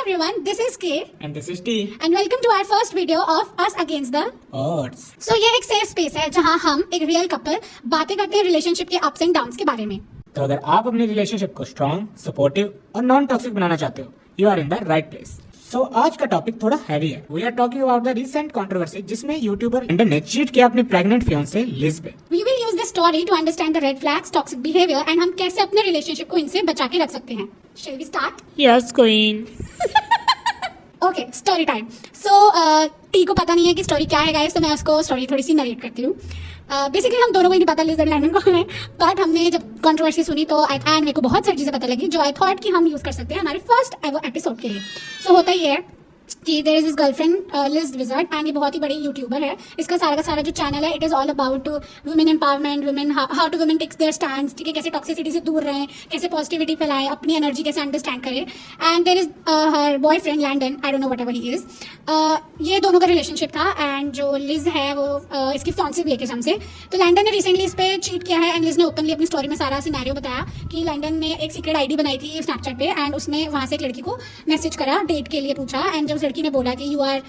everyone, this is K And this is T. and welcome to our first video of Us Against the Odds. So ये एक safe space है जहाँ हम एक real couple बातें करते हैं रिलेशनशिप के अप्स एंड डाउन्स के बारे में। तो अगर आप अपने रिलेशनशिप को स्ट्रॉन्ग, सपोर्टिव और नॉन टॉक्सिक बनाना चाहते हो, you are in the right place. So आज का टॉपिक थोड़ा हैवी है। We are talking about the recent controversy जिसमें यूट्यूबर लैंडन ने चीट किया अपनी प्रेग्नेंट फियांसे लिज पे। We will use this story to understand the red flags, toxic behavior and हम कैसे अपने रिलेशनशिप को इनसे बचा के रख सकते हैं। Shall we start? Yes queen. Okay, story time. So T को पता नहीं है कि स्टोरी क्या है गाइस, तो मैं उसको स्टोरी थोड़ी सी नरेट करती हूँ। बेसिकली हम दोनों को ही नहीं पता लिज एंड लैंडन कौन है, बट हमने जब कंट्रोवर्सी सुनी तो एंड मेरे को बहुत सारी चीज़ें पता लगी जो आई थॉट कि हम यूज़ कर सकते हैं हमारे फर्स्ट एवर एपिसोड के लिए। सो होता ही है कि there is this girlfriend Liz wizard and ये बहुत ही बड़ी यूट्यूबर है। इसका सारा का सारा जो चैनल है it is all about women empowerment, women how to women takes their stands, ठीक है, कैसे टॉक्सिसिटी से दूर रहें, कैसे पॉजिटिविटी फैलाएं, अपनी एनर्जी कैसे अंडरस्टैंड करें। And there is her boyfriend Landon, I don't know whatever he is. ये दोनों का रिलेशनशिप था एंड जो लिज है वो इसकी फियांसे भी है किस्म से। तो लैंडन ने रिसेंटली इस पर चीट किया है एंड लिज ने ओपनली अपनी स्टोरी में सारा सिनेरियो बताया कि लैंडन ने एक सीक्रेट आईडी बनाई थी स्नैपचैट पे एंड उसने वहाँ से एक लड़की को मैसेज करा, डेट के लिए पूछा एंड जब उस लड़की ने बोला कि यू आर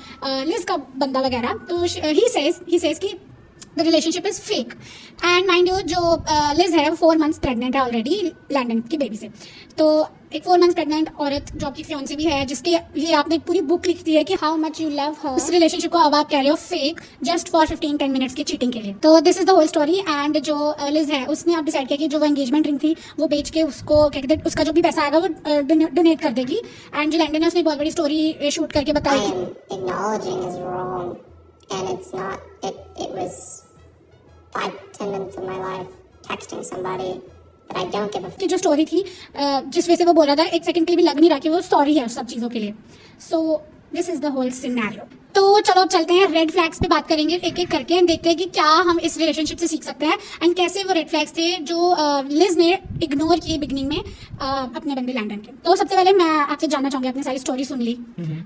लिज का बंदा वगैरह, तो ही सेज कि the relationship is fake. And mind you जो लिज है वो 4 months प्रेग्नेंट है ऑलरेडी लैंडन की बेबी से। तो एक 4 months प्रेग्नेंट औरत जो आपकी फियांसे भी है, जिसके लिए आपने एक पूरी बुक लिख दी है कि how much you love her, उस रिलेशनशिप को अब आप कह रहे हो फेक जस्ट फॉर 15-10 मिनट्स की चीटिंग के लिए। तो this is the whole story. And जो लिज है उसने आप डिसाइड किया कि जो वो एंगेजमेंट रिंग थी वो बेच के उसको क्या कहते हैं उसका जो भी पैसा आएगा वो डोनेट कर देगी। एंड जो लैंडन है उसने बहुत बड़ी स्टोरी शूट करके बताई I am acknowledging is wrong, and it's not. It was 5-10 minutes of my life texting somebody that I don't give a की जो स्टोरी थी जिस वजह से वो बोल रहा था, एक सेकंड के लिए भी लग नहीं रहा कि वो सॉरी है उस सब चीज़ों के लिए। So this is the whole scenario. तो चलो अब चलते हैं रेड फ्लैग्स पे बात करेंगे एक एक करके एंड देखते हैं कि क्या हम इस रिलेशनशिप से सीख सकते हैं एंड कैसे वो रेड फ्लैग्स थे जो लिज ने इग्नोर किए बिगनिंग में अपने बंदे लैंडन के। तो सबसे पहले मैं आपसे जानना चाहूंगी, आपने सारी स्टोरी सुन ली,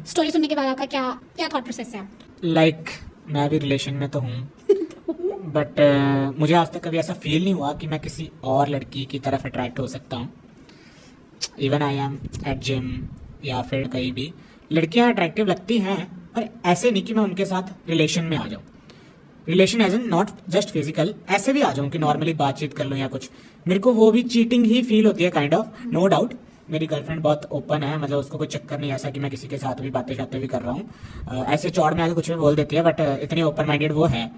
स्टोरी सुनने के बाद आपका क्या क्या थॉट प्रोसेस है? लाइक मैं अभी रिलेशन में तो हूँ बट मुझे आज तक कभी ऐसा फील नहीं हुआ कि मैं किसी और लड़की की तरफ अट्रैक्ट हो सकता हूँ। Even I am at gym या फिर कहीं भी लड़कियाँ अट्रैक्टिव लगती हैं, पर ऐसे नहीं कि मैं उनके साथ रिलेशन में आ जाऊँ। Relation as an not just physical, ऐसे भी आ जाऊँ कि नॉर्मली बातचीत कर लूँ या कुछ। मेरे को वो भी चीटिंग ही फील होती है काइंड ऑफ, नो डाउट। मेरी गर्लफ्रेंड बहुत ओपन है, मतलब उसको कोई चक्कर नहीं ऐसा कि मैं किसी के साथ भी बातें शातें भी कर रहा हूँ। ऐसे चौड़ में आके कुछ भी बोल देती है, बट इतनी ओपन माइंडेड वो है।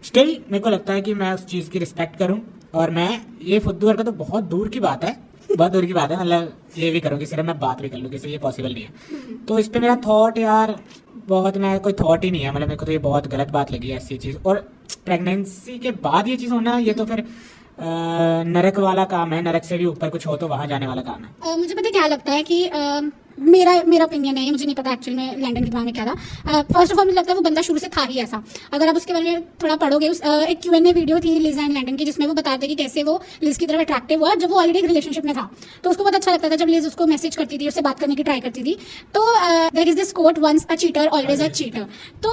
स्टिल मेरे को लगता है कि मैं उस चीज़ की रिस्पेक्ट करूँ और मैं ये फुद्दू का तो बहुत दूर की बात है, बहुत दूर की बात है, मतलब ये भी करूँ कि सिर्फ मैं बात भी कर लूँ किसी, ये पॉसिबल नहीं है। तो इस पर मेरा थॉट यार बहुत, मैं कोई थॉट ही नहीं है, मतलब मेरे को तो ये बहुत गलत बात लगी ऐसी चीज़। और प्रेगनेंसी के बाद ये चीज़ होना, ये तो फिर नरक वाला काम है, नरक से भी ऊपर कुछ हो तो वहाँ जाने वाला काम है। मुझे पता क्या लगता है कि मेरा ओपिनियन है, मुझे नहीं पता एक्चुअल में लैंडन के दिमाग में क्या था। फर्स्ट ऑफ ऑल मुझे लगता है वो बंदा शुरू से था ही ऐसा। अगर आप उसके बारे में थोड़ा पढ़ोगे, एक Q&A वीडियो थी लिज एंड लैंडन की जिसमें वो बताते कि कैसे वो लिज की तरफ अट्रैक्टिव हुआ जब वो ऑलरेडी एक रिलेशनशिप में था। तो उसको बहुत अच्छा लगता था जब लिज उसको मैसेज करती थी, उससे बात करने की ट्राई करती थी। तो there is this quote, once a cheater always a cheater. तो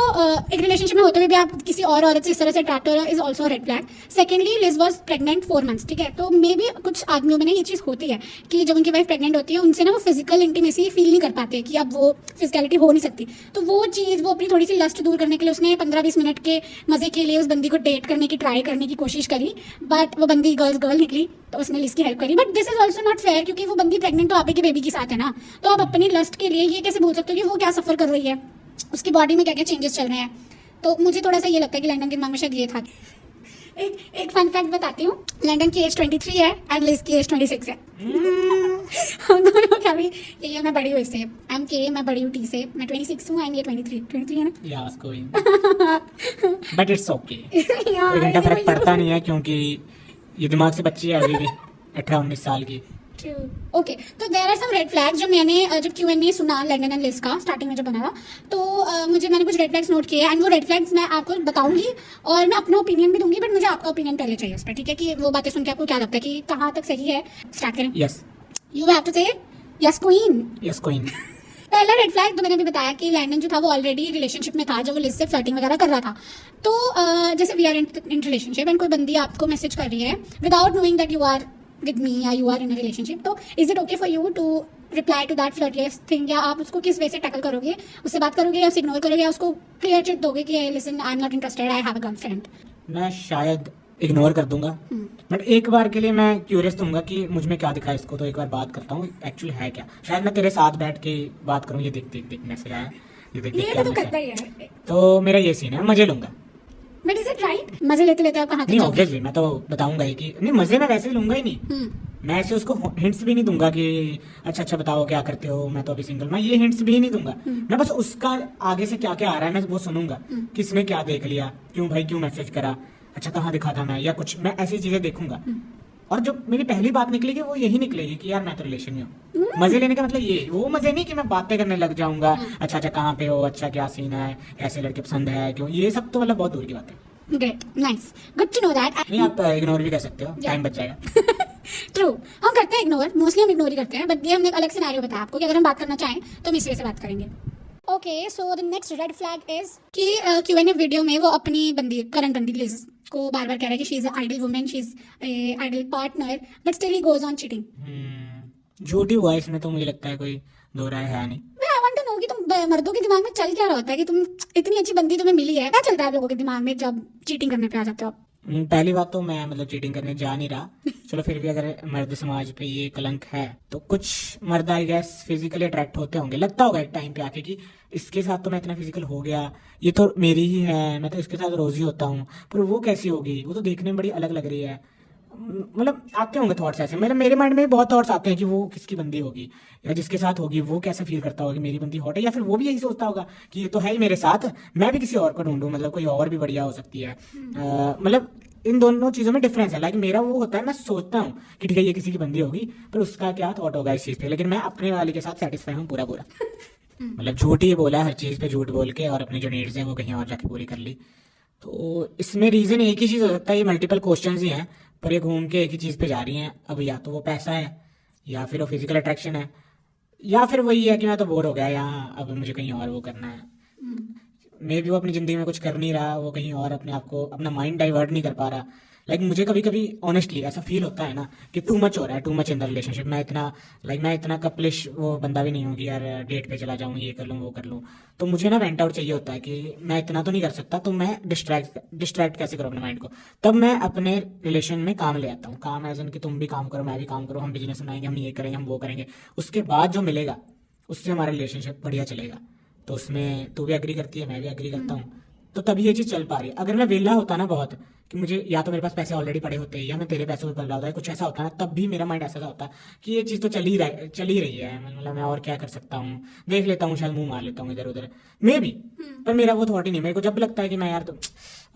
एक रिलेशनशिप में होते हुए भी आप किसी और औरत से इस तरह से अट्रैक्ट हो रहे हो is also red flag. Secondly Liz was pregnant 4 months, ठीक है। तो मे बी कुछ आदमियों में ना ये चीज़ होती है कि जब उनकी वाइफ प्रेगनेंट होती है उनसे ना वो फिजिकल इंटीमेसी फील नहीं कर पाते कि अब वो फिजिकलिटी हो नहीं सकती। तो वो चीज़ वो अपनी थोड़ी सी लस्ट दूर करने के लिए उसने 15-20 मिनट के मजे के लिए उस बंदी को डेट करने की ट्राई करने की कोशिश करी, बट वो बंदी गर्ल निकली तो उसने लिज की हेल्प करी। But this is also not fair क्योंकि वो बंदी प्रेग्नेंट तो आप ही के बेबी के साथ है ना। तो आप अपनी लस्ट के लिए ये कैसे बोल सकते हो कि वो क्या सफर कर रही है, उसकी बॉडी में क्या क्या चेंजेस चल रहे हैं। तो मुझे थोड़ा सा ये लगता है कि लैंडन के दिमाग में शायद ये था। एक फन फैक्ट बताती हूँ, लैंडन की एज 23 है एंड लिज की एज 26 है। हम दोनों का भी ये मैं बड़ी हूँ इससे, एम के मैं बड़ी हूँ टी से, मैं 26 हूँ एंड ये 23 है ना। या कोई बट इट्स ओके, कोई घंटा फर्क पड़ता नहीं है क्योंकि ये दिमाग से बच्ची है अभी भी 18-19 साल की। ओके, तो there are some red flags जो मैंने जब Q&A सुना लैंडन एंड लिज का स्टार्टिंग में जब बना था, तो मैंने कुछ रेड फ्लैग्स नोट किए एंड वो रेड फ्लैग्स मैं आपको बताऊंगी और मैं अपना ओपिनियन भी दूंगी, बट मुझे आपका ओपिनियन पहले चाहिए उस पर, ठीक है, कि वो बातें सुन के आपको क्या लगता है कि कहाँ तक सही है। स्टार्ट करें? यस, यू हैव टू से यस क्वीन। Yes queen. पहला रेड फ्लैग तो मैंने भी बताया कि लैंडन जो था वो ऑलरेडी रिलेशनशिप में था जब वो लिज से फ्लर्टिंग वगैरह कर रहा था। तो जैसे we are in relationship and कोई बंदी आपको मैसेज कर रही है without knowing that you are with me या you are in a relationship, तो is it okay for you to reply to that flirtless thing, या आप उसको किस वे से टैकल करोगे, उससे बात करोगे या उसे इग्नोर करोगे, या उसको क्लियर चिट दोगे कि listen I am not interested, I have a girlfriend? मैं शायद इग्नोर कर दूंगा, बट एक बार के लिए मैं क्यूरियस दूंगा कि मुझ में क्या दिखा इसको, तो एक बार बात करता हूँ एक्चुअली है क्या। शायद मैं तेरे साथ बैठ के बात करूँ, ये देख मैसेज आया, ये देख ये क्या तो मैसेज करता आया। ही है, तो मेरा ये सीन है, मजे लूंगा। But is it right? मजे लेते लेते आप कहाँ तक नहीं जाओगे? ऑब्वियसली मैं तो बताऊंगा ही कि नहीं, मजे मैं वैसे लूंगा ही नहीं। मैं ऐसे उसको हिंट्स भी नहीं दूंगा कि अच्छा बताओ क्या करते हो, मैं तो अभी सिंगल, मैं ये हिंट्स भी नहीं दूंगा। मैं बस उसका आगे से क्या क्या आ रहा है मैं वो सुनूंगा, किसने क्या देख लिया, क्यों भाई क्यों मैसेज करा, अच्छा कहाँ दिखा था मैं, या कुछ मैं ऐसी चीजें देखूंगा। और जो मेरी पहली बात निकलेगी वो यही निकलेगी कि यार मैं तो रिलेशन में हूँ। मजे लेने का मतलब ये, वो मजे नहीं कि मैं बातें करने लग जाऊंगा, अच्छा कहाँ पे हो, अच्छा क्या सीन है, कैसे लड़के पसंद है, क्यों, ये सब तो मतलब बहुत दूर की बात है। Great, nice, good to know that. नहीं आप इग्नोर भी कर सकते हो, टाइम बच जाएगा। ट्रू, हम करते हैं इग्नोर, मोस्टली हम इग्नोर ही करते हैं, बट ये हमने एक अलग सिनेरियो बताया आपको कि अगर हम बात करना चाहें तो हम इस वे से बात करेंगे। Okay, so the next red flag is कि Q&A वीडियो में वो अपनी बंदी, करंट बंदी लिज को बार बार कह रहा है कि she is ideal women, she is ideal partner, but still he goes on cheating. झूठी वॉइस में तो मुझे लगता है कोई दो राय है नहीं। आई वांट टू नो कि तुम मर्दों के दिमाग में चल क्या रहा होता है कि तुम इतनी अच्छी बंदी तुम्हें मिली है, क्या चलता है आप लोगों के दिमाग में जब चीटिंग करने पे आ जाते हो आप? पहली बात तो मैं मतलब चीटिंग करने जा नहीं रहा, चलो फिर भी अगर मर्द समाज पे ये कलंक है तो कुछ मर्द आई गैस फिजिकली अट्रैक्ट होते होंगे, लगता होगा एक टाइम पे आके कि इसके साथ तो मैं इतना फिजिकल हो गया, ये तो मेरी ही है, मैं तो इसके साथ रोज ही होता हूँ, पर वो कैसी होगी, वो तो देखने में बड़ी अलग लग रही है। मतलब आते होंगे थॉट्स ऐसे, मतलब मेरे माइंड में बहुत थॉट्स आते हैं कि वो किसकी बंदी होगी या जिसके साथ होगी वो कैसा फील करता होगा कि मेरी बंदी हॉट है, या फिर वो भी यही सोचता होगा कि ये तो है ही मेरे साथ, मैं भी किसी और को ढूंढूं, मतलब कोई और भी बढ़िया हो सकती है। मतलब इन दोनों चीजों में डिफरेंस है। लाइक मेरा वो होता है, मैं सोचता हूँ कि ठीक है ये किसी की बंदी होगी, पर उसका क्या थॉट होगा इस चीज पे, लेकिन मैं अपने वाले के साथ सेटिस्फाई हूँ पूरा पूरा। मतलब झूठ ही बोला हर चीज पे, झूठ बोल के और अपनी जो नीड्स हैं वो कहीं और जाके पूरी कर ली। तो इसमें रीजन एक ही चीज हो सकता है, ये मल्टीपल क्वेश्चंस ही हैं पर ये घूम के एक ही चीज पे जा रही हैं। अब या तो वो पैसा है, या फिर वो फिजिकल अट्रैक्शन है, या फिर वही है कि मैं तो बोर हो गया यहाँ, अब मुझे कहीं और वो करना है। मे भी वो अपनी जिंदगी में कुछ कर नहीं रहा, वो कहीं और अपने आप को, अपना माइंड डाइवर्ट नहीं कर पा रहा। लाइक मुझे कभी कभी ऑनेस्टली ऐसा फील होता है ना कि टू मच हो रहा है, too much in the relationship. मैं इतना कपलिश वो बंदा भी नहीं हूँ कि यार डेट पे चला जाऊँ, ये कर लूँ वो कर लूँ। तो मुझे ना वेंट आउट चाहिए होता है कि मैं इतना तो नहीं कर सकता, तो मैं डिस्ट्रैक्ट कैसे करूँ अपने माइंड को। तब मैं अपने रिलेशन में काम ले आता हूँ, काम एज इन कि तुम भी काम करो मैं भी काम करूँ, हम बिजनेस बनाएंगे, हम ये करेंगे हम वो करेंगे, उसके बाद जो मिलेगा उससे हमारा रिलेशनशिप बढ़िया चलेगा। तो उसमें तू भी एग्री करती है, मैं भी एग्री करता हूँ, तो तभी ये चीज़ चल पा रही है। अगर मैं वेला होता ना बहुत कि मुझे या तो मेरे पास पैसे ऑलरेडी पड़े होते हैं या मैं तेरे पैसों पे पल रहा होता है, कुछ ऐसा होता है ना, तब भी मेरा माइंड ऐसा होता कि ये चीज़ तो चल ही रही है, मतलब मैं और क्या कर सकता हूँ, देख लेता हूँ, शायद मुंह मार लेता हूँ इधर उधर मे भी। पर मेरा वो थॉट ही नहीं, मेरे को जब लगता है कि मैं यार तो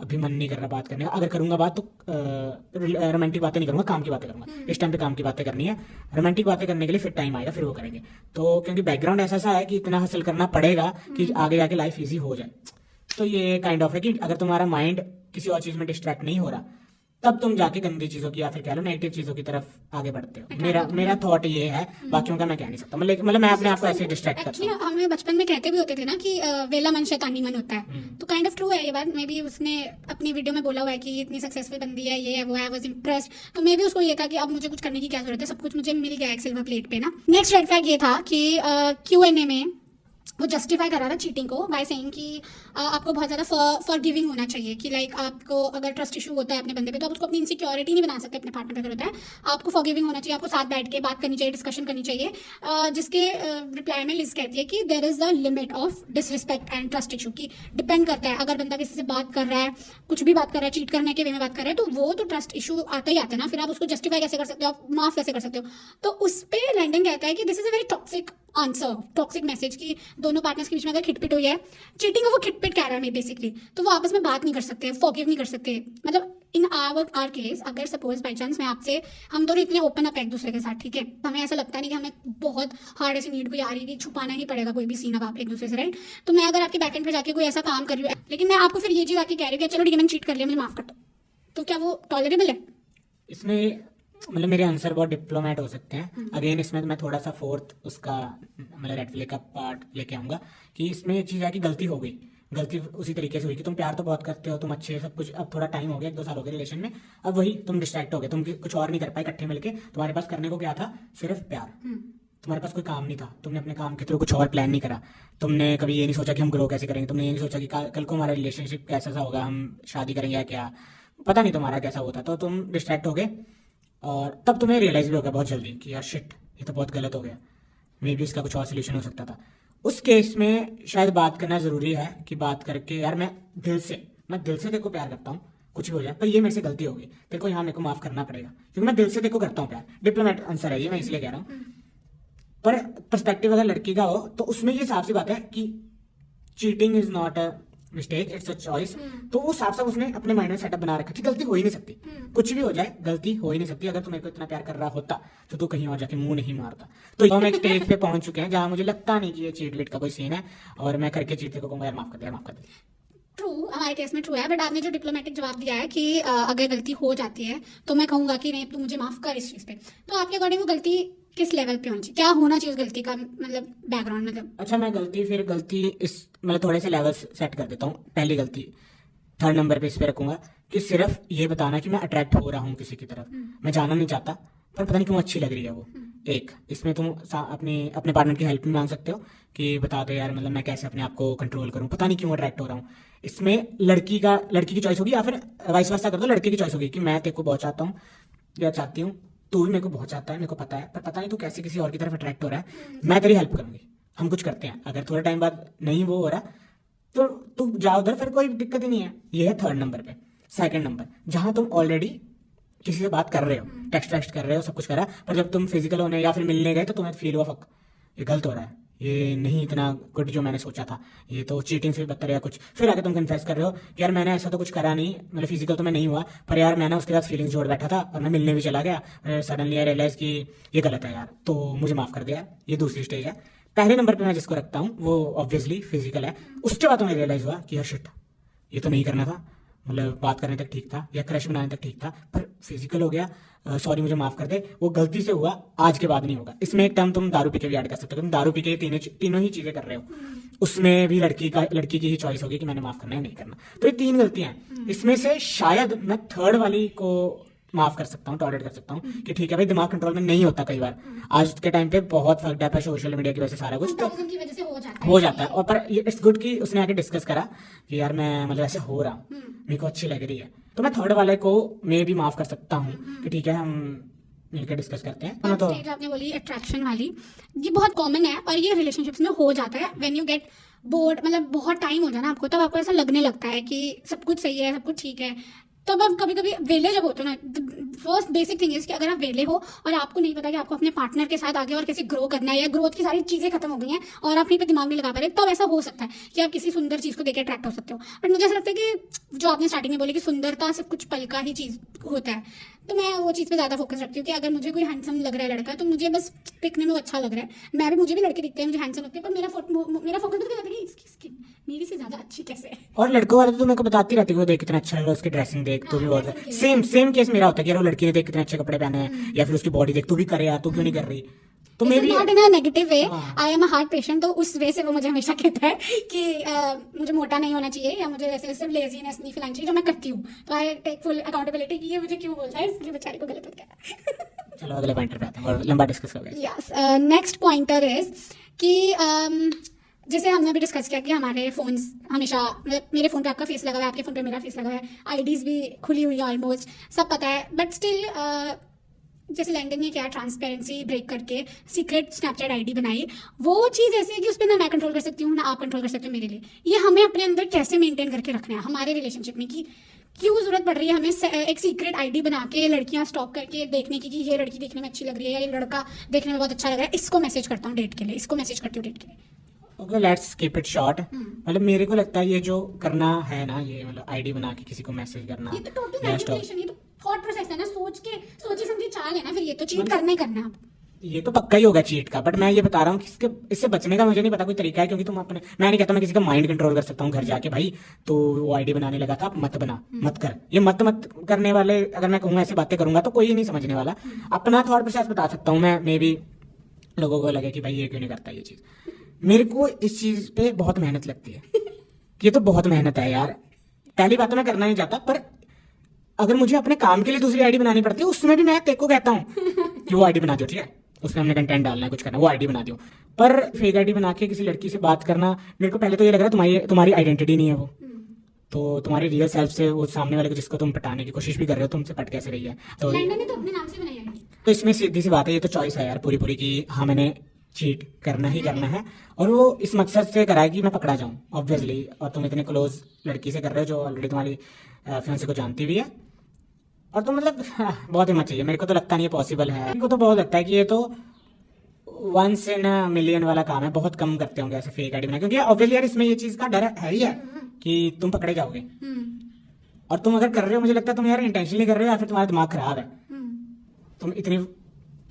अभी मन नहीं कर रहा बात करने का, अगर करूंगा बात तो रोमांटिक बातें नहीं करूंगा, काम की बातें करूंगा। इस टाइम पे काम की बातें करनी है, रोमांटिक बातें करने के लिए फिर टाइम आएगा, फिर वो करेंगे। तो क्योंकि बैकग्राउंड ऐसा है कि इतना हासिल करना पड़ेगा कि आगे जाके लाइफ ईजी हो जाए। तो ये काइंड ऑफ है कि अगर तुम्हारा माइंड किसी और चीज में डिस्ट्रैक्ट नहीं हो रहा, तब तुम जाके गंदी चीजों की या फिर कह लो नेगेटिव चीजों की तरफ आगे बढ़ते हो। मेरा थॉट ये है, बाकियों का मैं कह नहीं सकता। मतलब मैं अपने आप को ऐसे डिस्ट्रैक्ट करता हूँ। हमें बचपन में कहते भी होते थे ना कि वेला मन शैतानी मन होता है, तो काइंड ऑफ ट्रू है ये बात। मे बी उसने अपनी वीडियो में बोला हुआ है कि इतनी सक्सेसफुल बंदी है, ये है वो है, वाज इंप्रेस्ड, तो मे बी उसको ये था कि अब मुझे कुछ करने की क्या जरूरत है, सब कुछ मुझे मिल गया एक सिल्वर प्लेट पे ना। नेक्स्ट रेड फ्लैग ये था कि Q&A में वो जस्टिफाई कर रहा था चीटिंग को बाय सेइंग कि आपको बहुत ज़्यादा फॉरगिविंग होना चाहिए, कि लाइक आपको अगर ट्रस्ट इशू होता है अपने बंदे पे तो आप उसको अपनी इनसिक्योरिटी नहीं बना सकते अपने पार्टनर पे। अगर होता है आपको फॉरगिविंग होना चाहिए, आपको साथ बैठ के बात करनी चाहिए, डिस्कशन करनी चाहिए। जिसके रिप्लाई में लिज कहती है कि there is the limit of disrespect and trust issue, की डिपेंड करता है अगर बंदा किसी से बात कर रहा है, कुछ भी बात कर रहा है, चीट करने के वे में बात कर रहा है, तो वो तो ट्रस्ट इशू आता ही आता है ना। फिर आप उसको जस्टिफाई कैसे कर सकते हो, आप माफ कैसे कर सकते हो। तो उस पर लैंडन कहता है कि this is a very toxic answer, toxic message, की दोनों पार्टनर्स के बीच में अगर खिटपिट हुई है, चीटिंग वो खिटपिट कह रहा है बेसिकली, तो वो आपस में बात नहीं कर सकते, फॉरगिव नहीं कर सकते। मतलब इन आवर केस अगर सपोज बाई चांस मैं आपसे, हम दोनों इतने ओपन अप है एक दूसरे के साथ, ठीक है, हमें ऐसा लगता नहीं कि हमें बहुत हार्ड ऐसी नीड कोई आ रही है कि छुपाना ही पड़ेगा कोई भी सीन अब आप एक दूसरे से, राइट। तो मैं अगर आपके बैकएंड पे जाके कोई ऐसा काम कर रही हूँ, लेकिन मैं आपको फिर ये चीज आके कह रही हूँ कि चलो ठीक है मैंने चीट कर लिया, मुझे माफ कर दो, तो क्या वो टॉलरेबल है? इसमें मतलब मेरे आंसर बहुत डिप्लोमेट हो सकते हैं। अगेन इसमें मैं थोड़ा सा फोर्थ उसका मतलब रेड फ्लैग का पार्ट लेके आऊंगा कि इसमें एक चीज़ है कि गलती हो गई, गलती उसी तरीके से हुई कि तुम प्यार तो बहुत करते हो, तुम अच्छे सब कुछ, अब थोड़ा टाइम हो गया, 1-2 साल हो गए रिलेशन में, अब वही तुम डिस्ट्रैक्ट हो गए, तुम कुछ और नहीं कर पाए इकट्ठे मिलके, तुम्हारे पास करने को क्या था, सिर्फ प्यार। तुम्हारे पास कोई काम नहीं था, तुमने अपने काम के थ्रू कुछ और प्लान नहीं करा, तुमने कभी ये नहीं सोचा कि हम ग्रो कैसे करेंगे, तुमने ये नहीं सोचा कि कल को हमारा रिलेशनशिप कैसा सा होगा, हम शादी करेंगे या क्या, पता नहीं तुम्हारा कैसा होता, तो तुम डिस्ट्रैक्ट हो गए और तब तुम्हें रियलाइज भी हो गया बहुत जल्दी कि यार शिट, ये तो बहुत गलत हो गया, मे बी इसका कुछ और सोल्यूशन हो सकता था। उस केस में शायद बात करना ज़रूरी है कि बात करके यार मैं दिल से तेरे को प्यार करता हूँ, कुछ भी हो जाए पर ये मेरे से गलती होगी, तेरे को यहाँ मेरे को माफ़ करना पड़ेगा क्योंकि मैं दिल से तेरे को करता हूँ प्यार। डिप्लोमेट आंसर है ये, मैं इसलिए कह रहा हूँ। पर पर्सपेक्टिव अगर लड़की का हो तो उसमें ये साफ सी बात है कि cheating is not a mistake, it's a choice. तो वो साफ साफ उसने अपने माइंड में सेटअप बना रखा कि गलती हो ही नहीं सकती, कुछ भी हो जाए गलती हो ही नहीं सकती। अगर तू मेरे को इतना प्यार कर रहा होता तो तू कहीं और जाके मुंह नहीं मारता। तो हम एक स्टेज पे पहुंच चुके हैं जहां मुझे लगता नहीं कि ये चीट वीट का कोई सीन है और मैं करके चीट को कहूंगा यार माफ कर दे, माफ कर दे। ट्रू, हमारे केस में ट्रू है, बट आपने जो डिप्लोमेटिक जवाब दिया है कि अगर गलती हो जाती है तो मैं कहूंगा कि नहीं तू मुझे माफ कर इस चीज पे, तो आपके अकॉर्डिंग वो गलती किस लेवल पे होनी चाहिए, क्या होना चाहिए उस गलती का मतलब बैकग्राउंड मतलब? अच्छा, मैं गलती इस मतलब थोड़े से लेवल सेट कर देता हूँ। पहली गलती 3rd नंबर पे इस पे रखूंगा कि सिर्फ ये बताना कि मैं अट्रैक्ट हो रहा हूँ किसी की तरफ, मैं जाना नहीं चाहता पर पता नहीं क्यों अच्छी लग रही है वो। एक इसमें तुम अपने पार्टनर की हेल्प भी मांग सकते हो कि बता दो यार मतलब मैं कैसे अपने आप को कंट्रोल करूँ, पता नहीं क्यों अट्रैक्ट हो रहा हूँ। इसमें लड़की की चॉइस होगी या फिर वाइस वर्सा कर दो, लड़के की चॉइस होगी कि मैं तेरे को बहुत चाहता हूँ या चाहती हूँ, तू भी मेरे को बहुत चाहता है, मेरे को पता है, पर पता नहीं तू कैसे किसी और की तरफ अट्रैक्ट हो रहा है, मैं तेरी हेल्प करूंगी, हम कुछ करते हैं। अगर थोड़े टाइम बाद नहीं वो हो रहा तो तू जा उधर, फिर कोई दिक्कत ही नहीं है। ये है 3rd नंबर पे। 2nd नंबर जहां तुम ऑलरेडी किसी से बात कर रहे हो, टेक्स्ट कर रहे हो, सब कुछ कर रहा है, पर जब तुम फिजिकल होने या फिर मिलने गए तो तुम्हें फील हुआ फक ये गलत हो रहा है, ये नहीं इतना गुड जो मैंने सोचा था, ये तो चीटिंग से बदतर या कुछ। फिर आके तुम कन्फेस कर रहे हो कि यार मैंने ऐसा तो कुछ करा नहीं, मतलब फिजिकल तो मैं नहीं हुआ, पर यार मैंने उसके साथ फीलिंग्स जोड़ बैठा था और मैं मिलने भी चला गया, सडनली आई रियलाइज कि ये गलत है यार, तो मुझे माफ कर दिया। ये दूसरी स्टेज है। पहले नंबर पे मैं जिसको रखता हूँ वो ऑब्वियसली फिजिकल है। उसके बाद तुम्हें रियलाइज हुआ कि यार शिट, ये तो नहीं करना था, मतलब बात करने तक ठीक था या क्रश बनाने तक ठीक था, पर फिजिकल हो गया, सॉरी मुझे माफ कर दे, वो गलती से हुआ, आज के बाद नहीं होगा। इसमें एक टर्म तुम दारू पी के भी ऐड कर सकते हो, तुम दारू पी के तीनों ही चीजें कर रहे हो, उसमें भी लड़की की ही चॉइस होगी कि मैंने माफ करना है नहीं करना। तो ये 3 गलतियां हैं। इसमें से शायद मैं 3rd वाली को माफ कर सकता हूँ, टॉलरेट कर सकता हूँ कि ठीक है भाई, दिमाग कंट्रोल में नहीं होता कई बार, आज के टाइम पे बहुत फर्क है सोशल मीडिया की वजह से सारा कुछ तो की वजह से हो जाता है। और पर इट्स गुड कि उसने आके डिस्कस करा कि यार मैं मतलब ऐसे हो रहा हूँ, मेरे को अच्छी लग रही है, तो मैं 3rd वाले को मैं भी माफ कर सकता हूँ कि ठीक है हम मिलकर डिस्कस करते हैं। तो स्टेज आपने बोली अट्रैक्शन वाली, ये बहुत कॉमन है और ये रिलेशनशिप्स में हो जाता है। व्हेन यू गेट बोर्ड, मतलब बहुत टाइम हो जाए ना आपको, तब आपको ऐसा लगने लगता है कि सब कुछ सही है, सब कुछ ठीक है। तब आप कभी कभी वेले जब होते हो ना, फर्स्ट बेसिक थिंग इज कि अगर आप वेले हो और आपको नहीं पता कि आपको अपने पार्टनर के साथ आगे और कैसे ग्रो करना है या ग्रोथ की सारी चीजें खत्म हो गई हैं और आप कहीं पे दिमाग नहीं लगा पा रहे, तब ऐसा हो सकता है कि आप किसी सुंदर चीज को देख के अट्रैक्ट हो सकते हो। बट मुझे ऐसा लगता है कि जो आपने स्टार्टिंग में बोली कि सुंदरता सिर्फ कुछ पल का ही चीज होता है, तो मैं वो चीज़ पे ज़्यादा फोकस रखती हूँ कि अगर मुझे कोई हैंडसम लग रहा है लड़का, तो मुझे बस दिखने में वो अच्छा लग रहा है। मुझे भी लड़के दिखते हैं, मुझे हैंडसम लगते हैं, पर मेरा फोकस तो रहता है कि इसकी स्किन मेरी से ज़्यादा अच्छी कैसे है। और लड़कों वाले तो मेरे को बताती रहती है वो देख कितना अच्छा लग रहा है, उसकी ड्रेसिंग देख, तू भी बहुत सेम केस मेरा होता है कि यार वो लड़की ने देख कितने अच्छे कपड़े पहने हैं या फिर उसकी बॉडी देख, तू भी करे यार, तू क्यों नहीं कर रही। तो may be not in a negative way, I am a heart patient, तो उस वे से वो मुझे हमेशा कहता है कि मुझे मोटा नहीं होना चाहिए या मुझे वैसे सिर्फ लेजीनेस नहीं फीलिंग चाहिए, जो मैं करती हूँ। तो आई टेक फुल अकाउंटेबिलिटी कि ये मुझे क्यों बोलता है, इसलिए बेचारे को गलत हो गया। चलो अगले पॉइंटर पे आते हैं और लंबा डिस्कस करेंगे। यस, नेक्स्ट पॉइंटर इज कि जैसे हमने अभी डिस्कस किया कि हमारे फोन्स हमेशा, मतलब मेरे फोन पे आपका फेस लगा हुआ है, आपके फोन पे मेरा फेस लगा हुआ है, आईडीज भी खुली हुई है ऑलमोस्ट, सब पता है, बट स्टिल जैसे लैंडन ने क्या ट्रांसपेरेंसी ब्रेक करके सीक्रेट स्नैपचैट आईडी बनाई, वो चीज़ ऐसी है कि उस पर ना मैं कंट्रोल कर सकती हूँ ना आप कंट्रोल कर सकते हो मेरे लिए। ये हमें अपने अंदर कैसे मेंटेन करके रखना है हमारे रिलेशनशिप में, कि क्यों जरूरत पड़ रही है हमें एक सीक्रेट आईडी बना के लड़कियां स्टॉक करके देखने की कि ये लड़की देखने में अच्छी लग रही है या ये लड़का देखने में बहुत अच्छा लग रहा है, इसको मैसेज करता हूँ डेट के लिए, इसको मैसेज करती हूँ डेट के लिए। Okay, let's keep it short. मतलब मेरे को लगता है ये जो करना है ना, ये मतलब आईडी बना के किसी को मैसेज करना, ये तो टोटल मैनिपुलेशन, ये तो थॉट प्रोसेस है ना, सोची समझी चाल है ना, फिर ये तो चीट करना ही करना है। ये तो पक्का ही होगा चीट का, बट मैं ये बता रहा हूँ कि इससे बचने का मुझे नहीं पता कोई तरीका है, क्योंकि तुम अपने, मैं नहीं कहता मैं किसी का माइंड कंट्रोल कर सकता हूँ घर जाके, भाई तो वो आईडी बनाने लगा था, मत बना, मत कर, ये मत करने वाले अगर मैं कहूँगा ऐसी बातें करूंगा तो कोई नहीं समझने वाला। अपना थॉट प्रोसेस बता सकता हूँ मैं, मे बी लोगों को लगे कि भाई ये क्यों नहीं करता ये चीज। मेरे को इस चीज पे बहुत मेहनत लगती है, ये तो बहुत मेहनत है यार। पहली बात तो मैं करना नहीं चाहता, पर अगर मुझे अपने काम के लिए दूसरी आईडी बनानी पड़ती है उसमें भी मैं तेरे को कहता हूँ कि वो आईडी बना दो, ठीक है, उसमें हमने कंटेंट डालना है, कुछ करना है, वो आईडी बना दियो। पर फेक आईडी बना के किसी लड़की से बात करना, मेरे को पहले तो ये लग रहा है तुम्हारी आइडेंटिटी नहीं है वो, तो तुम्हारी रियल सेल्फ से वो सामने वाले को जिसको तुम पटाने की कोशिश भी कर रहे हो तुमसे पट कैसे रही है। तो लैंडन ने तो अपने नाम से बनाई है। तो इसमें सीधी सी बात है, ये तो चॉइस है यार पूरी पूरी की हाँ मैंने चीट करना ही करना है, और वो इस मकसद से करा है कि मैं पकड़ा जाऊं ऑब्वियसली। और तुम इतने क्लोज लड़की से कर रहे हो जो ऑलरेडी तुम्हारी फियांसे को जानती भी है, और तो मतलब बहुत हिम्मत चाहिए। मेरे को तो लगता नहीं है पॉसिबल है, मेरे को तो बहुत लगता है कि ये तो वंस इन अ मिलियन वाला काम है, बहुत कम करते होंगे ऐसे फेक आईडी बना, क्योंकि ऑब्वियसली यार इसमें ये चीज का डर है ही है कि तुम पकड़े जाओगे। और तुम अगर कर रहे हो, मुझे लगता है तुम यार इंटेंशनली कर रहे हो या फिर तुम्हारा दिमाग खराब है, तुम इतनी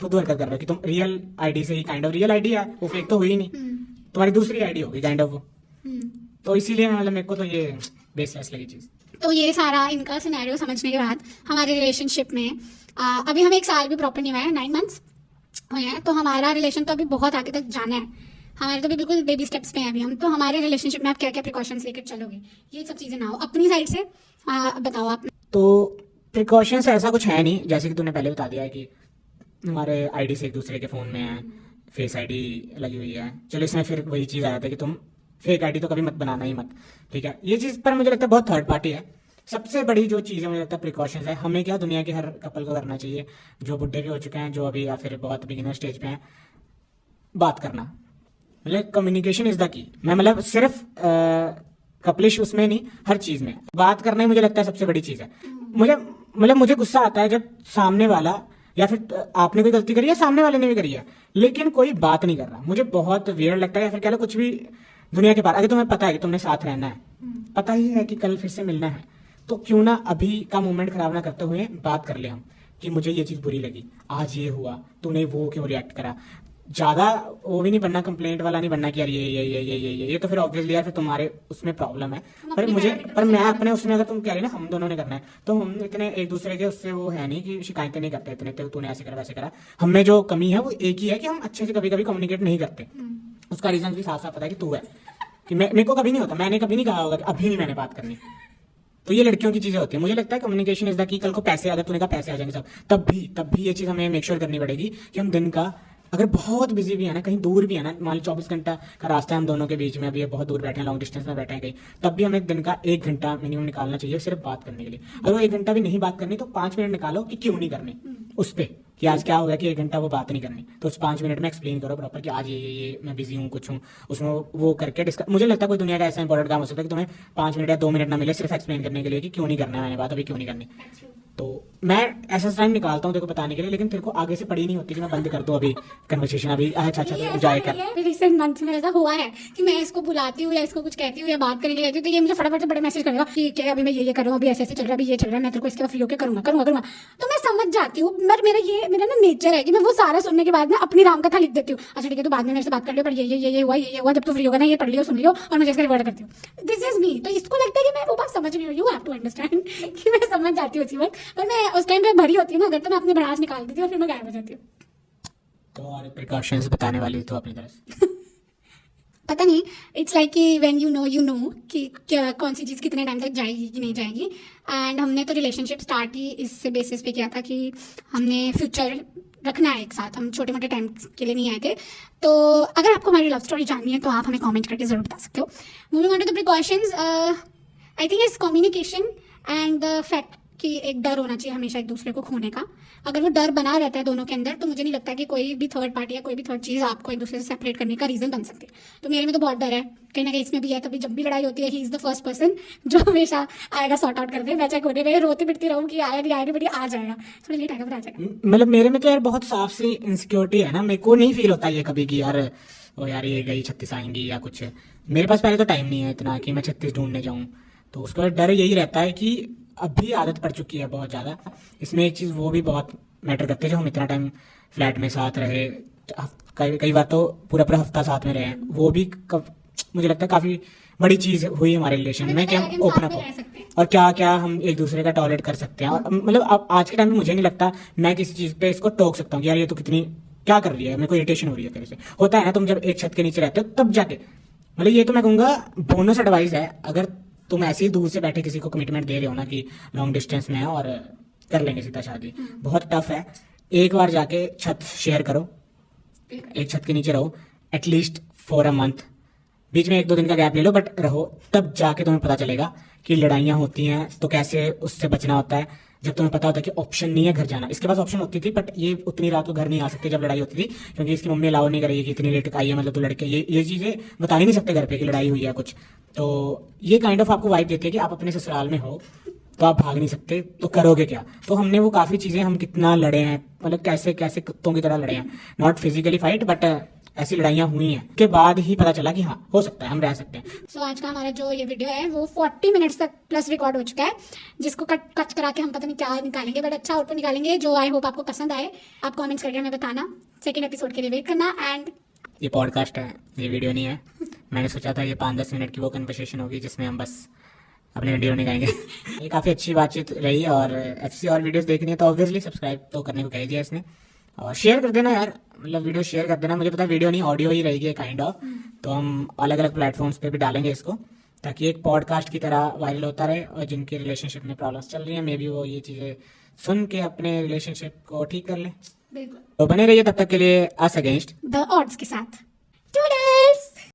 खुद हरकत कर रहे हो कि तुम रियल आईडी से ही काइंड ऑफ, रियल आईडी है वो, फेक तो हुई नहीं, तुम्हारी दूसरी आईडी होगी काइंड ऑफ वो। तो इसीलिए मतलब मेरे को तो ये बेसलेस लगी चीज। तो ये सारा इनका सिनेरियो समझने के बाद हमारे रिलेशनशिप में अभी हमें 1 साल भी प्रॉपर नहीं हुआ है, 9 मंथ्स हुए हैं, तो हमारा रिलेशन तो अभी बहुत आगे तक जाना है। हमारे तो भी बिल्कुल बेबी स्टेप्स पे हैं अभी हम। तो हमारे रिलेशनशिप में आप क्या क्या प्रिकॉशंस लेकर चलोगे, ये सब चीज़ें ना हो अपनी साइड से बताओ आप। तो प्रिकॉशंस ऐसा कुछ है नहीं, जैसे कि तूने पहले बता दिया है कि हमारे आईडी से एक दूसरे के फ़ोन में है, फेस आईडी लगी हुई है। चलो इसमें फिर वही चीज़ आया था कि तुम फेक आईडी तो कभी मत बनाना ही मत, ठीक है। ये चीज़ पर मुझे लगता है बहुत थर्ड पार्टी है। सबसे बड़ी जो चीज़ है मुझे लगता है प्रिकॉशंस है, हमें क्या दुनिया के हर कपल को करना चाहिए, जो बुढ़े भी हो चुके हैं, जो अभी या फिर बहुत बिगिनर स्टेज पे हैं, बात करना। मतलब कम्युनिकेशन इज द की। मैं मतलब सिर्फ कपलिश उसमें नहीं, हर चीज़ में बात करना ही मुझे लगता है सबसे बड़ी चीज़ है। मुझे गुस्सा आता है जब सामने वाला, या फिर आपने कोई गलती करी है, सामने वाले ने भी करी है, लेकिन कोई बात नहीं कर रहा। मुझे बहुत वियर्ड लगता है, या फिर कह लो कुछ भी दुनिया के पार। अगर तुम्हें पता है कि तुमने साथ रहना है, पता ही है कि कल फिर से मिलना है, तो क्यों ना अभी का मोमेंट खराब ना करते हुए बात कर ले हम कि मुझे ये चीज़ बुरी लगी, आज ये हुआ, तूने वो क्यों रिएक्ट करा। ज़्यादा वो भी नहीं बनना, कंप्लेंट वाला नहीं बनना कि यार ये तो फिर ऑब्वियसली यार फिर तुम्हारे उसमें प्रॉब्लम है। पर मैं अपने उसमें, अगर तुम कह रही ना हम दोनों ने करना है, तो हम इतने एक दूसरे के उससे वो है नहीं कि शिकायतें नहीं करते इतने, तो तूने ऐसे करा वैसे करा। हम में जो कमी है वो एक ही है कि हम अच्छे से कभी कभी कम्युनिकेट नहीं करते। उसका रीजन भी साफ साफ पता है कि तू है, कि मेरे को कभी नहीं होता, मैंने कभी नहीं कहा होगा कि अभी नहीं मैंने बात करनी। तो ये लड़कियों की चीजें होती है। मुझे लगता है कम्युनिकेशन इज द की। कल को पैसे, अगर तूने कहा पैसे आ जाएंगे सब, तब भी ये चीज हमें मेक श्योर करनी पड़ेगी कि हम दिन का, अगर बहुत बिजी भी है ना, कहीं दूर भी है ना, मान लो 24 घंटा का रास्ता है हम दोनों के बीच में, अभी ये बहुत दूर बैठे हैं, लॉन्ग डिस्टेंस में बैठे हैं कहीं, तब भी हमें दिन का 1 घंटा मिनिमम निकालना चाहिए सिर्फ बात करने के लिए। अगर वो 1 घंटा भी नहीं बात करनी तो 5 मिनट निकालो कि क्यों नहीं करनी उस पर, कि आज क्या होगा कि 1 घंटा वो बात नहीं करनी, तो उस 5 मिनट में एक्सप्लेन करो प्रॉपर कि आज ये मैं बिजी हूँ, कुछ हूँ, उसमें वो करके डिस्कस। मुझे लगता है कोई दुनिया का ऐसा इंपॉर्टेंट काम हो सकता है कि तुम्हें 5 मिनट या 2 मिनट ना मिले सिर्फ एक्सप्लेन करने के लिए कि क्यों नहीं करना है मैंने बात, अभी क्यों नहीं करनी। तो मैं ऐसा टाइम निकालता हूँ तेरे को बताने के लिए, लेकिन तेरे को आगे से पड़ी नहीं होती कि मैं बंद कर दूँ अभी कन्वर्सेशन अभी। अच्छा तो जाए कर। रिसेंट मंथ्स में ऐसा हुआ है कि मैं इसको बुलाती हूँ या इसको कुछ कहती हूँ या बात करने के लिए कहती हूँ, तो ये मुझे फटाफट से बड़े मैसेज करेगा कि क्या अभी मैं ये कर रहा हूँ, अभी ऐसे चल रहा है, अभी ये चल रहा है, मैं तेरे को इसके बाद फ्री होकर करूंगा। तो मैं समझ जाती हूँ, बट मेरा ना नेचर है कि मैं वो सारा सुनने के बाद में अपनी राम कथा लिख देती हूँ। अच्छा ठीक है, तो बाद में मेरे से बात कर लियो, पर ये हुआ, जब तू फ्री होगा ना ये पढ़ लियो, सुन लियो, और मुझे इसका रिवर्ट करती हूँ। This is me. तो इसको लगता है कि मैं वो बात समझ रही हूँ, यू हैव टू अंडरस्टैंड कि मैं समझ जाती हूँ उसी वक्त, पर मैं उस टाइम पे भरी होती हूँ ना, अगर तो मैं अपनी भड़ास निकाल देती हूँ और फिर मैं गायब हो जाती हूँ। तो और प्रिकॉशंस बताने वाली तो अपनी तरफ से पता नहीं, इट्स लाइक कि व्हेन यू नो कि क्या कौन सी चीज़ कितने टाइम तक जाएगी कि नहीं जाएगी। एंड हमने तो रिलेशनशिप स्टार्ट ही इस बेसिस पे किया था कि हमने फ्यूचर रखना है एक साथ, हम छोटे मोटे टाइम के लिए नहीं आए थे। तो अगर आपको हमारी लव स्टोरी जाननी है तो आप हमें कमेंट करके ज़रूर बता सकते हो। Moving on to the precautions, I think is communication and the fact कि एक डर होना चाहिए हमेशा एक दूसरे को खोने का। अगर वो डर बना रहता है दोनों के अंदर, तो मुझे नहीं लगता कि कोई भी थर्ड पार्टी या कोई भी थर्ड चीज़ आपको एक दूसरे से सेपरेट करने का रीज़न बन सकती है। तो मेरे में तो बहुत डर है, कहीं ना कहीं इसमें भी है। तभी जब भी लड़ाई होती है, he is the first person जो हमेशा आएगा सॉर्ट आउट कर दे। मैं चाहे कोने में रोती पिटती रहूँ कि आया नहीं बट आ जाएगा, थोड़ा लेट आएगा पर आ जाएगा। मतलब मेरे में तो यार बहुत साफ सी इनसिक्योरिटी है ना, मेरे को नहीं फील होता ये कभी कि यार ओ यार ये गई 36 आएंगी या कुछ। मेरे पास पहले तो टाइम नहीं है इतना कि मैं 36 ढूंढने जाऊँ, तो उसका डर यही रहता है कि अभी आदत पड़ चुकी है बहुत ज़्यादा। इसमें एक चीज़ वो भी बहुत मैटर करती है, जो हम इतना टाइम फ्लैट में साथ रहे, कई बार तो पूरा हफ्ता साथ में रहे, वो भी मुझे लगता है काफ़ी बड़ी चीज़ हुई हमारे रिलेशन में कि हम ओपन अप हो और क्या क्या हम एक दूसरे का टॉलरेट कर सकते हैं। और मतलब अब आज के टाइम में मुझे नहीं लगता मैं किसी चीज़ पे इसको टोक सकता हूँ कि यार ये तो कितनी क्या कर रही है, मेरे को इरिटेशन हो रही है तेरे से। होता है ना, तुम जब एक छत के नीचे रहते हो तब जाके, मतलब ये तो मैं कहूँगा बोनस एडवाइस है। अगर तुम ऐसे ही दूर से बैठे किसी को कमिटमेंट दे रहे हो ना कि लॉन्ग डिस्टेंस में है और कर लेंगे सीधा शादी, बहुत टफ है। एक बार जाके छत शेयर करो, एक छत के नीचे रहो एटलीस्ट फॉर अ मंथ, बीच में 1-2 दिन का गैप ले लो बट रहो, तब जाके तुम्हें पता चलेगा कि लड़ाइयाँ होती हैं तो कैसे उससे बचना होता है। जब तुम्हें पता होता है कि ऑप्शन नहीं है घर जाना, इसके पास ऑप्शन होती थी बट ये उतनी रात को घर नहीं आ सकते जब लड़ाई होती थी, क्योंकि इसकी मम्मी अलाउ नहीं करेगी कि इतनी लेट आई है, मतलब तो लड़के ये चीज़ें बता ही नहीं सकते घर पे कि लड़ाई हुई है कुछ। तो ये काइंड ऑफ आपको वाइब देती है कि आप अपने ससुराल में हो तो आप भाग नहीं सकते, तो करोगे क्या। तो हमने वो काफ़ी चीज़ें, हम कितना लड़े हैं, मतलब कैसे कैसे कुत्तों की तरह लड़े हैं, नॉट फिजिकली फाइट बट ऐसी लड़ाइयाँ हुई हैं के बाद ही पता चला कि हाँ हो सकता है हम रह सकते हैं। सो आज का हमारा जो ये वीडियो है वो 40 मिनट्स तक प्लस रिकॉर्ड हो चुका है, जिसको कट करा के हम पता नहीं क्या निकालेंगे, बट अच्छा आउटपुट निकालेंगे जो आई होप आपको पसंद आए। आप कमेंट्स करके हमें बताना, सेकंड एपिसोड के लिए वेट करना। एंड ये पॉडकास्ट है, ये वीडियो नहीं है। मैंने सोचा था ये 5-10 मिनट की वो कन्वर्सेशन होगी जिसमें हम बस अपने वीडियो नहीं गाएंगे। ये काफ़ी अच्छी बातचीत रही, और ऐसी और वीडियोस देखनी है तो ऑब्वियसली सब्सक्राइब तो करने को कह दिया इसने, और शेयर कर देना यार, मतलब वीडियो शेयर कर देना। मुझे पता है वीडियो नहीं ऑडियो ही रहेगी काइंड ऑफ, तो हम अलग अलग प्लेटफॉर्म्स पे भी डालेंगे इसको, ताकि एक पॉडकास्ट की तरह वायरल होता रहे, और जिनके रिलेशनशिप में प्रॉब्लम्स चल रही हैं मे बी वो ये चीज़ें सुन के अपने रिलेशनशिप को ठीक कर लें। बिल्कुल तो बने रहिए तब तक के लिए अस अगेंस्ट द ऑड्स के साथ। टुडे